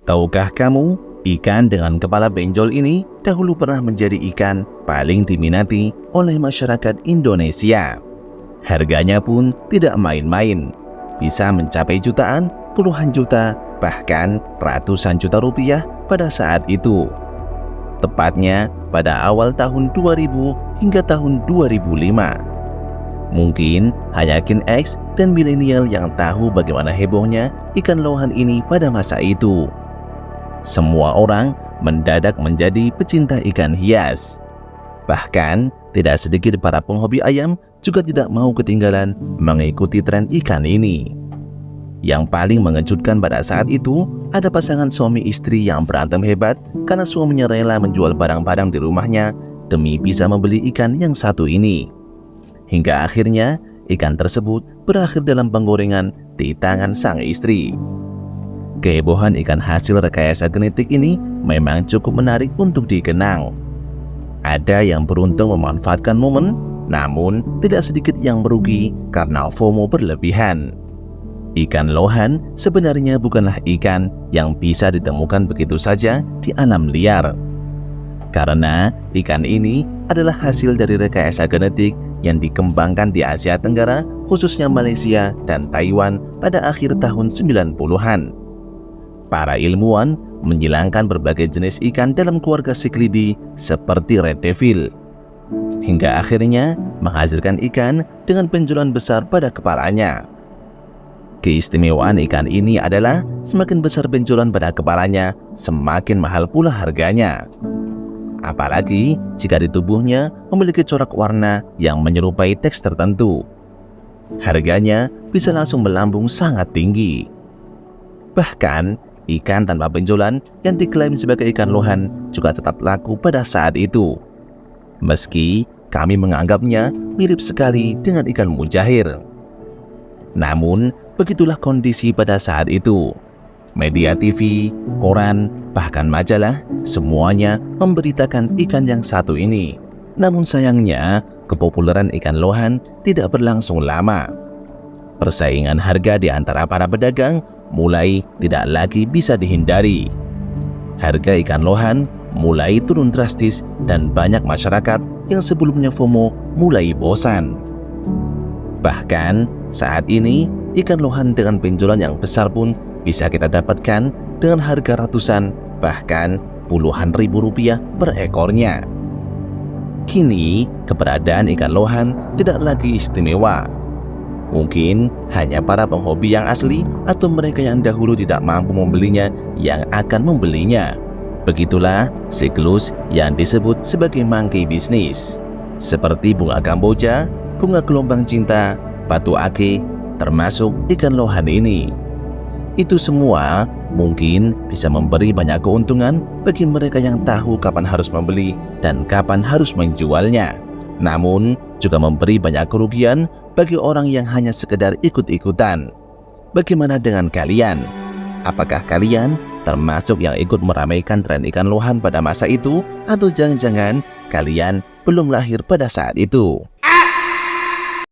Tahukah kamu, ikan dengan kepala benjol ini dahulu pernah menjadi ikan paling diminati oleh masyarakat Indonesia. Harganya pun tidak main-main, bisa mencapai jutaan, puluhan juta, bahkan ratusan juta rupiah pada saat itu. Tepatnya pada awal tahun 2000 hingga tahun 2005. Mungkin hanya Gen X dan milenial yang tahu bagaimana hebohnya ikan lohan ini pada masa itu. Semua orang mendadak menjadi pecinta ikan hias. Bahkan, tidak sedikit para penghobi ayam juga tidak mau ketinggalan mengikuti tren ikan ini. Yang paling mengejutkan pada saat itu, ada pasangan suami istri yang berantem hebat karena suaminya rela menjual barang-barang di rumahnya demi bisa membeli ikan yang satu ini. Hingga akhirnya, ikan tersebut berakhir dalam penggorengan di tangan sang istri. Kehebohan ikan hasil rekayasa genetik ini memang cukup menarik untuk dikenang. Ada yang beruntung memanfaatkan momen, namun tidak sedikit yang merugi karena FOMO berlebihan. Ikan lohan sebenarnya bukanlah ikan yang bisa ditemukan begitu saja di alam liar. Karena ikan ini adalah hasil dari rekayasa genetik yang dikembangkan di Asia Tenggara, khususnya Malaysia dan Taiwan pada akhir tahun 90-an. Para ilmuwan menghilangkan berbagai jenis ikan dalam keluarga Cichlidae seperti red devil, hingga akhirnya menghasilkan ikan dengan benjolan besar pada kepalanya. Keistimewaan ikan ini adalah semakin besar benjolan pada kepalanya, semakin mahal pula harganya. Apalagi jika di tubuhnya memiliki corak warna yang menyerupai teks tertentu. Harganya bisa langsung melambung sangat tinggi. Bahkan, ikan tanpa benjolan yang diklaim sebagai ikan lohan juga tetap laku pada saat itu. Meski kami menganggapnya mirip sekali dengan ikan mujair. Namun, begitulah kondisi pada saat itu. Media TV, koran, bahkan majalah, semuanya memberitakan ikan yang satu ini. Namun sayangnya, kepopuleran ikan lohan tidak berlangsung lama. Persaingan harga di antara para pedagang mulai tidak lagi bisa dihindari. Harga ikan lohan mulai turun drastis dan banyak masyarakat yang sebelumnya FOMO mulai bosan. Bahkan saat ini ikan lohan dengan benjolan yang besar pun bisa kita dapatkan dengan harga ratusan bahkan puluhan ribu rupiah per ekornya. Kini keberadaan ikan lohan tidak lagi istimewa. Mungkin hanya para penghobi yang asli atau mereka yang dahulu tidak mampu membelinya yang akan membelinya. Begitulah siklus yang disebut sebagai monkey business. Seperti bunga kamboja, bunga gelombang cinta, batu ake, termasuk ikan lohan ini. Itu semua mungkin bisa memberi banyak keuntungan bagi mereka yang tahu kapan harus membeli dan kapan harus menjualnya. Namun juga memberi banyak kerugian bagi orang yang hanya sekedar ikut-ikutan. Bagaimana dengan kalian? Apakah kalian termasuk yang ikut meramaikan tren ikan lohan pada masa itu? Atau jangan-jangan kalian belum lahir pada saat itu?